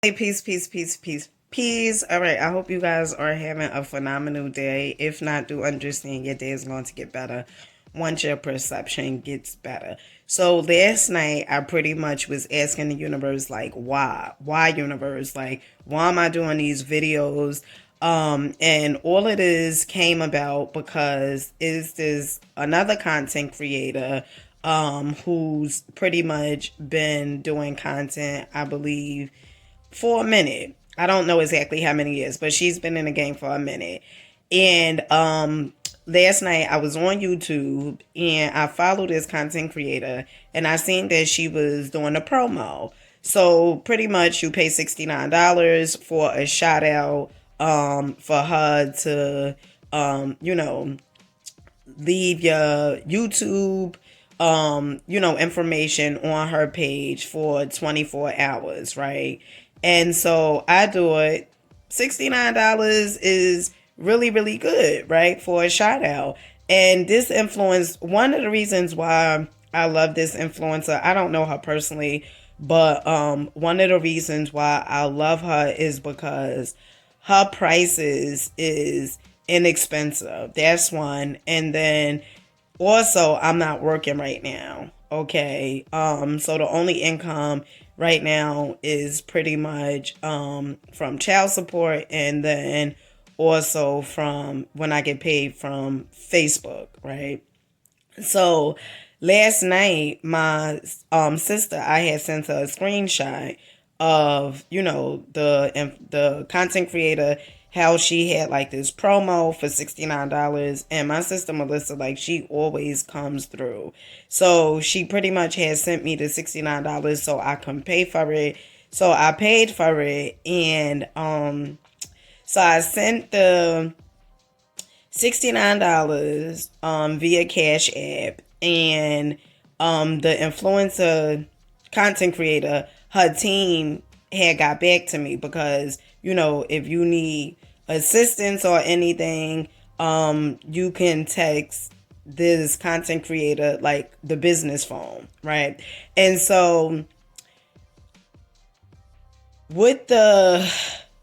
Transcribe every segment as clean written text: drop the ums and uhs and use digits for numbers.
Hey, peace, peace, peace, peace, peace. All right, I hope you guys are having a phenomenal day. If not, do understand your day is going to get better once your perception gets better. So last night, I pretty much was asking the universe, like, why? Why, universe? Like, why am I doing these videos? And all it is came about because is this another content creator who's pretty much been doing content, I believe, for a minute. I don't know exactly how many years, but she's been in the game for a minute. And last night I was on YouTube and I followed this content creator and I seen that she was doing a promo. So pretty much you pay $69 for a shout out for her to leave your YouTube information on her page for 24 hours, right? And so I do it. $69 is really, really good, right? For a shout out. And this influence, one of the reasons why I love this influencer, I don't know her personally, but one of the reasons why I love her is because her prices is inexpensive. That's one. And then also I'm not working right now. Okay. So the only income right now is pretty much from child support and then also from when I get paid from Facebook, right? So last night, my sister, I had sent her a screenshot of the content creator, how she had like this promo for $69, and my sister Melissa, like, she always comes through. So she pretty much had sent me the $69 so I can pay for it. So I paid for it, and so I sent the $69 via Cash App, and the influencer content creator, her team had got back to me because, if you need assistance or anything, you can text this content creator like the business phone, right? And so with the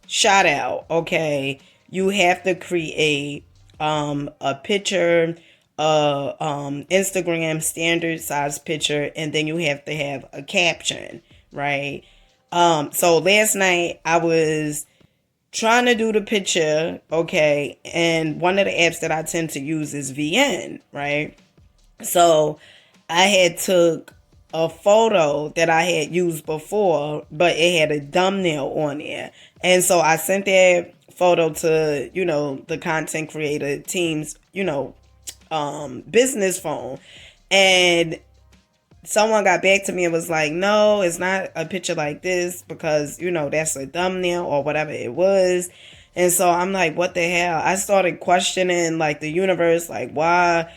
shout out, okay, you have to create a picture, Instagram standard size picture, and then you have to have a caption, right? So last night I was trying to do the picture, okay, and one of the apps that I tend to use is VN, right? So I had took a photo that I had used before, but it had a thumbnail on there. And so I sent that photo to, the content creator team's, business phone. And someone got back to me and was like, no, it's not a picture like this because, that's a thumbnail or whatever it was. And so I'm like, what the hell? I started questioning like the universe, like why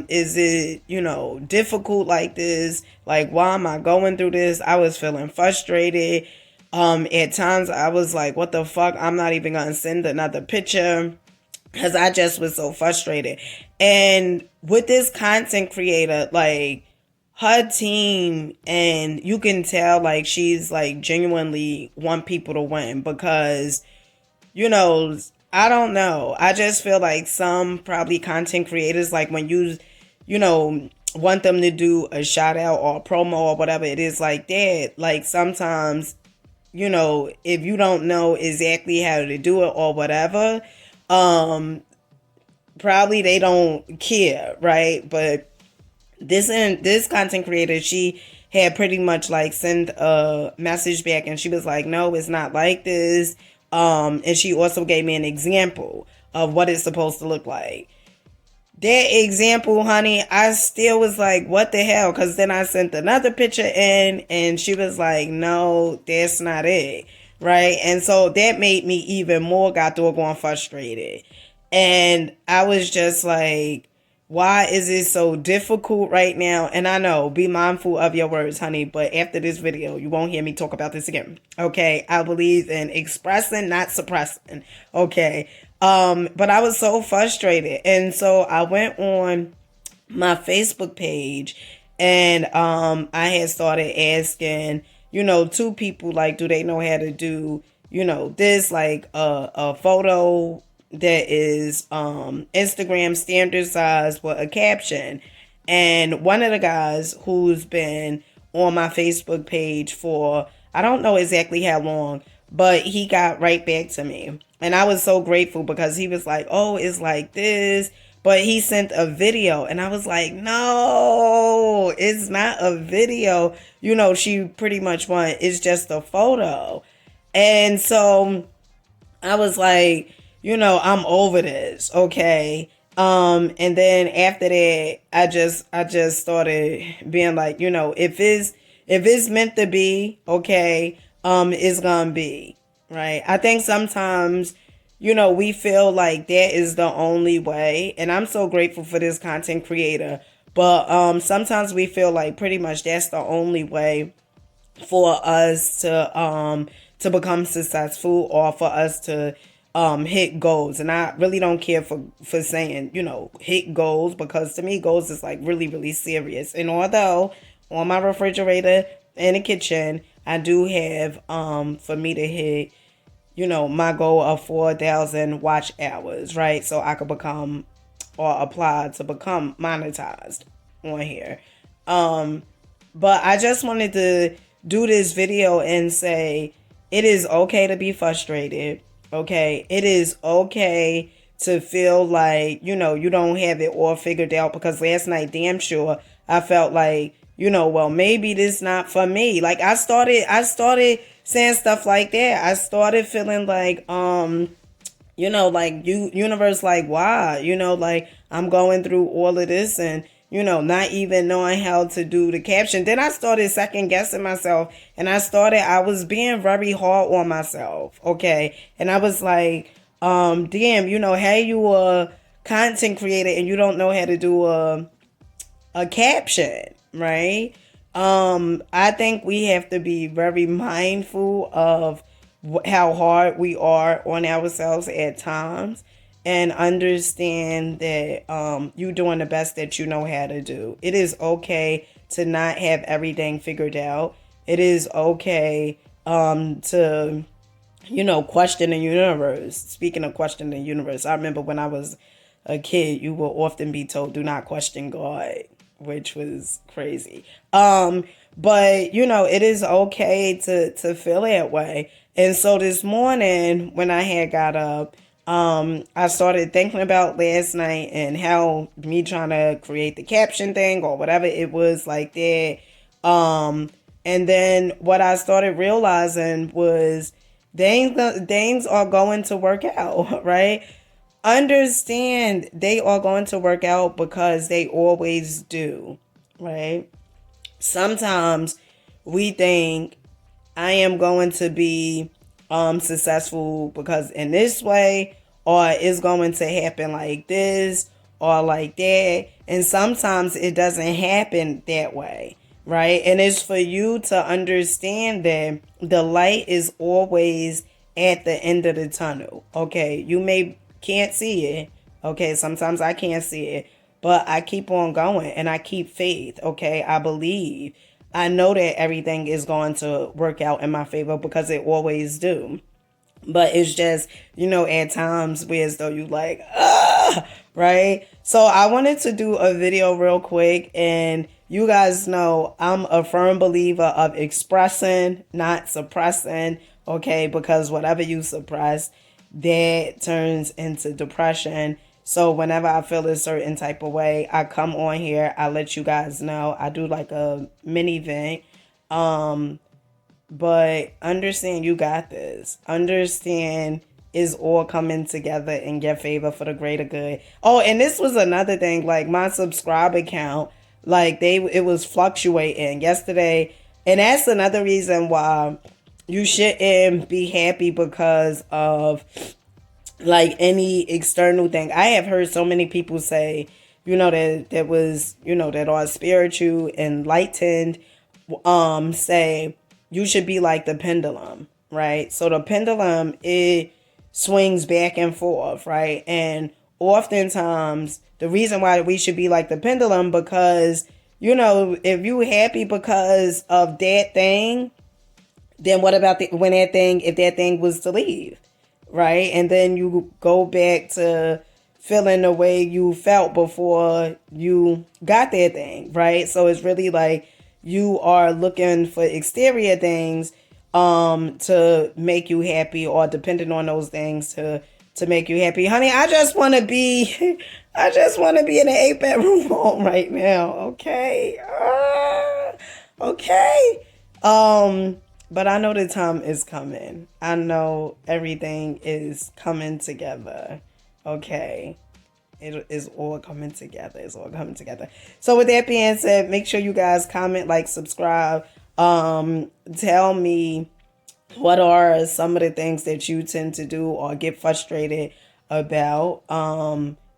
is it, difficult like this? Like, why am I going through this? I was feeling frustrated. At times I was like, what the fuck? I'm not even gonna send another picture because I just was so frustrated. And with this content creator, like, her team, and you can tell like she's like genuinely want people to win because, you know, I don't know. I just feel like some probably content creators, like when you know, want them to do a shout out or a promo or whatever it is like that, like sometimes, if you don't know exactly how to do it or whatever, um, probably they don't care, right? But this content creator, she had pretty much like sent a message back and she was like, no, it's not like this. And she also gave me an example of what it's supposed to look like. That example, honey, I still was like, what the hell? Because then I sent another picture in and she was like, no, that's not it. Right. And so that made me even more got doggone frustrated. And I was just like, why is it so difficult right now? And I know, be mindful of your words, honey, but after this video, you won't hear me talk about this again. Okay. I believe in expressing, not suppressing. Okay. But I was so frustrated. And so I went on my Facebook page and I had started asking, two people, like, do they know how to do, this, like a photo that is Instagram standard size with a caption. And one of the guys who's been on my Facebook page for, I don't know exactly how long, but he got right back to me. And I was so grateful because he was like, oh, it's like this. But he sent a video and I was like, no, it's not a video. She pretty much it's just a photo. And so I was like, I'm over this, okay? And then after that, I just started being like, if it's meant to be, okay, it's gonna be, right? I think sometimes, we feel like that is the only way, and I'm so grateful for this content creator, but sometimes we feel like pretty much that's the only way for us to become successful, or for us to hit goals. And I really don't care for saying, hit goals, because to me goals is like really, really serious. And although on my refrigerator in the kitchen I do have for me to hit, my goal of 4,000 watch hours, right? So I could become, or apply to become, monetized on here. But I just wanted to do this video and say it is okay to be frustrated. Okay, it is okay to feel like, you don't have it all figured out, because last night, damn sure, I felt like, well, maybe this not for me. Like I started saying stuff like that. I started feeling like, like universe, like, why, like I'm going through all of this and, not even knowing how to do the caption. Then I started second guessing myself, and I was being very hard on myself. Okay. And I was like, damn, hey, you a content creator and you don't know how to do a caption, right? I think we have to be very mindful of how hard we are on ourselves at times, and understand that you doing the best that you know how to do. It is okay to not have everything figured out. It is okay to question the universe. Speaking of questioning the universe, I remember when I was a kid, you will often be told, do not question God, which was crazy. But it is okay to feel that way. And so this morning when I had got up, I started thinking about last night and how me trying to create the caption thing or whatever it was like that. And then what I started realizing was things are going to work out, right? Understand they are going to work out because they always do, right? Sometimes we think I am going to be successful because in this way, or it's going to happen like this or like that. And sometimes it doesn't happen that way, right? And it's for you to understand that the light is always at the end of the tunnel. Okay, you can't see it. Okay, sometimes I can't see it, but I keep on going and I keep faith. Okay, I believe. I know that everything is going to work out in my favor because it always do. But it's just, at times where as though you like, right? So I wanted to do a video real quick, and you guys know I'm a firm believer of expressing, not suppressing, okay? Because whatever you suppress, that turns into depression. So whenever I feel a certain type of way, I come on here, I let you guys know. I do like a mini vent. But understand you got this. Understand is all coming together in your favor for the greater good. Oh, and this was another thing, like my subscriber count, like it was fluctuating yesterday. And that's another reason why you shouldn't be happy because of like any external thing. I have heard so many people say, that was, that are spiritual, enlightened, say you should be like the pendulum, right? So the pendulum, it swings back and forth, right? And oftentimes the reason why we should be like the pendulum, because, if you happy because of that thing, then what about when if that thing was to leave, right? And then you go back to feeling the way you felt before you got that thing, right? So it's really like you are looking for exterior things to make you happy, or depending on those things to make you happy. Honey, I just want to be I just want to be in an 8-bedroom home right now, okay? Okay. But I know the time is coming. I know everything is coming together. Okay. It is all coming together. It's all coming together. So with that being said, make sure you guys comment, like, subscribe. Tell me what are some of the things that you tend to do or get frustrated about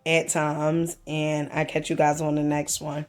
at times. And I catch you guys on the next one.